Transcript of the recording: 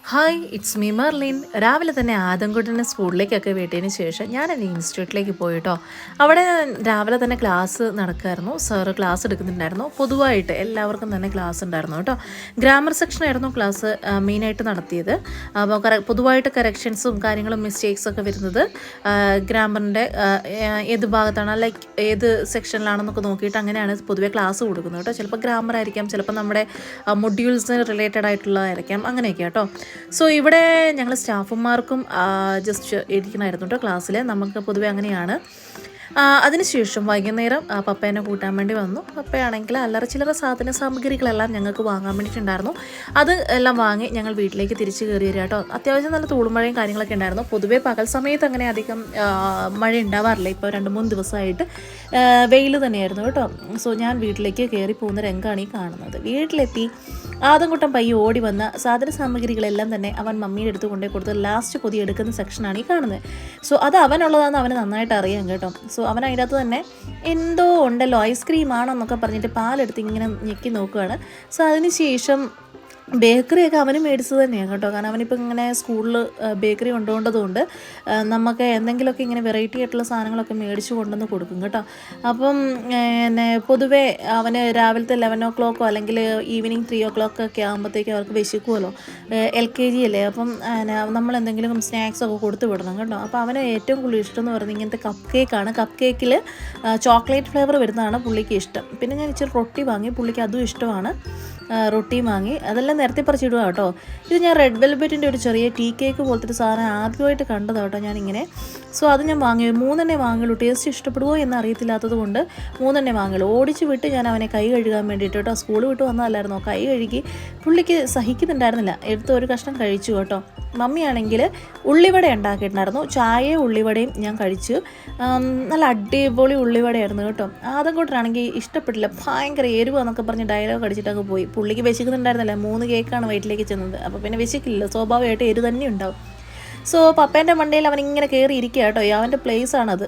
Hi it's me Merlin. രാവിലെ തന്നെ ആദംകുട്ടനെ സ്കൂളിലേക്കൊക്കെ വിട്ടതിന് ശേഷം ഞാൻ എൻ്റെ ഇൻസ്റ്റിറ്റ്യൂട്ടിലേക്ക് പോയിട്ടോ. അവിടെ രാവിലെ തന്നെ ക്ലാസ് നടക്കുമായിരുന്നു. സാറ് ക്ലാസ് എടുക്കുന്നുണ്ടായിരുന്നു. പൊതുവായിട്ട് എല്ലാവർക്കും തന്നെ ക്ലാസ് ഉണ്ടായിരുന്നു കേട്ടോ. ഗ്രാമർ സെക്ഷനായിരുന്നു ക്ലാസ് മെയിനായിട്ട് നടത്തിയത്. അപ്പോൾ പൊതുവായിട്ട് കറക്ഷൻസും കാര്യങ്ങളും മിസ്റ്റേക്സും ഒക്കെ വരുന്നത് ഗ്രാമറിൻ്റെ ഏത് ഭാഗത്താണ്, ലൈക്ക് ഏത് സെക്ഷനിലാണെന്നൊക്കെ നോക്കിയിട്ട് അങ്ങനെയാണ് പൊതുവേ ക്ലാസ് കൊടുക്കുന്നത് കേട്ടോ. ചിലപ്പോൾ ഗ്രാമർ ആയിരിക്കാം, ചിലപ്പോൾ നമ്മുടെ മൊഡ്യൂൾസിന് റിലേറ്റഡ് ആയിട്ടുള്ളതായിരിക്കാം, അങ്ങനെയൊക്കെ കേട്ടോ. സോ ഇവിടെ ഞങ്ങൾ സ്റ്റാഫുമാർക്കും ജസ്റ്റ് ഇരിക്കണമായിരുന്നു കേട്ടോ ക്ലാസ്സിൽ. നമുക്ക് പൊതുവെ അങ്ങനെയാണ്. അതിനുശേഷം വൈകുന്നേരം പപ്പേനെ കൂട്ടാൻ വേണ്ടി വന്നു. പപ്പയാണെങ്കിൽ അല്ലറ ചില്ലറ സാമഗ്രികളെല്ലാം ഞങ്ങൾക്ക് വാങ്ങാൻ വേണ്ടിയിട്ടുണ്ടായിരുന്നു. അത് എല്ലാം വാങ്ങി ഞങ്ങൾ വീട്ടിലേക്ക് തിരിച്ച് കയറി വരിക കേട്ടോ. അത്യാവശ്യം നല്ല തൂളുമഴയും കാര്യങ്ങളൊക്കെ ഉണ്ടായിരുന്നു. പൊതുവേ പകൽ സമയത്ത് അങ്ങനെ അധികം മഴ ഉണ്ടാവാറില്ല. ഇപ്പോൾ 2-3 ദിവസമായിട്ട് വെയിൽ തന്നെയായിരുന്നു കേട്ടോ. സോ ഞാൻ വീട്ടിലേക്ക് കയറി പോകുന്ന രംഗമാണ് ഈ കാണുന്നത്. വീട്ടിലെത്തി ആദംകുട്ടൻ പയ്യെ ഓടി വന്ന സാമഗ്രികളെല്ലാം തന്നെ അവൻ മമ്മിയുടെ അടുത്ത് കൊണ്ടേ കൊടുത്ത് ലാസ്റ്റ് പൊതി എടുക്കുന്ന സെക്ഷനാണ് ഈ കാണുന്നത്. സോ അത് അവനുള്ളതാണെന്ന് അവന് നന്നായിട്ട് അറിയാം കേട്ടോ. സോ അവൻ അതിനകത്ത് തന്നെ എന്തോ ഉണ്ടല്ലോ, ഐസ്ക്രീം ആണോ എന്നൊക്കെ പറഞ്ഞിട്ട് പാലെടുത്ത് ഇങ്ങനെ ഞെക്കി നോക്കുകയാണ്. സോ അതിന് ശേഷം ബേക്കറിയൊക്കെ അവന് മേടിച്ചത് തന്നെയാണ് കേട്ടോ. കാരണം അവനിപ്പോൾ ഇങ്ങനെ സ്കൂളിൽ ബേക്കറി കൊണ്ടുപോകേണ്ടതുകൊണ്ട് നമുക്ക് എന്തെങ്കിലുമൊക്കെ ഇങ്ങനെ വെറൈറ്റി ആയിട്ടുള്ള സാധനങ്ങളൊക്കെ മേടിച്ച് കൊണ്ടുവന്ന് കൊടുക്കും കേട്ടോ. അപ്പം പിന്നെ പൊതുവേ അവന് രാവിലത്തെ 11 o'clock അല്ലെങ്കിൽ ഈവനിങ് 3 o'clock ഒക്കെ ആകുമ്പോഴത്തേക്കും അവർക്ക് വിശക്കുമല്ലോ. LKG അല്ലേ, അപ്പം നമ്മൾ എന്തെങ്കിലും സ്നാക്സൊക്കെ കൊടുത്ത് വിടണം കേട്ടോ. അപ്പോൾ അവന് ഏറ്റവും കൂടുതൽ ഇഷ്ടം എന്ന് പറയുന്നത് ഇങ്ങനത്തെ കപ്പ് കേക്കാണ്. കപ്പ് കേക്കിൽ ചോക്ലേറ്റ് ഫ്ലേവർ വരുന്നതാണ് പുള്ളിക്ക് ഇഷ്ടം. പിന്നെ ഞാൻ ഇച്ചിരി റൊട്ടി വാങ്ങി, പുള്ളിക്ക് അതും ഇഷ്ടമാണ്. റൊട്ടിയും വാങ്ങി, അതെല്ലാം നേരത്തെ പറിച്ചിടുക കേട്ടോ. ഇത് ഞാൻ റെഡ് വെൽവെറ്റിൻ്റെ ഒരു ചെറിയ ടീ കേക്ക് പോലത്തെ ഒരു സാധനം ആദ്യമായിട്ട് കണ്ടതാണ് കേട്ടോ ഞാനിങ്ങനെ. സോ അത് ഞാൻ വാങ്ങി 3 വാങ്ങുള്ളൂ. ടേസ്റ്റ് ഇഷ്ടപ്പെടുമോ എന്ന് അറിയത്തില്ലാത്തത് കൊണ്ട് 3 വാങ്ങുള്ളൂ. ഓടിച്ച് വിട്ട് ഞാൻ അവനെ കൈ കഴുകാൻ വേണ്ടിയിട്ട് കേട്ടോ. സ്കൂൾ വിട്ട് വന്നതല്ലായിരുന്നോ, കൈ കഴുകി പുള്ളിക്ക് സഹിക്കുന്നുണ്ടായിരുന്നില്ല. എടുത്ത് ഒരു കഷ്ണം കഴിച്ചു കേട്ടോ. മമ്മിയാണെങ്കിൽ ഉള്ളിവട ഉണ്ടാക്കിയിട്ടുണ്ടായിരുന്നു. ചായയും ഉള്ളിവടയും ഞാൻ കഴിച്ചു. നല്ല അടിപൊളി ഉള്ളിവടയായിരുന്നു കേട്ടോ. ആദംകുട്ടനാണെങ്കിൽ ഇഷ്ടപ്പെട്ടില്ല, ഭയങ്കര എരിവാന്നൊക്കെ പറഞ്ഞ് ഡയലോഗ് അടിച്ചിട്ടൊക്കെ പോയി. പുള്ളിക്ക് വിശക്കുന്നുണ്ടായിരുന്നില്ല. 3 കേക്കാണ് വയറ്റിലേക്ക് ചെന്നത്. അപ്പോൾ പിന്നെ വിശക്കില്ല, സ്വാഭാവികമായിട്ട് എരി തന്നെ ഉണ്ടാവും. സോ പപ്പേൻ്റെ മണ്ടയിൽ അവൻ ഇങ്ങനെ കയറി ഇരിക്കുക കേട്ടോ. അവൻ്റെ പ്ലേസ് ആണത്.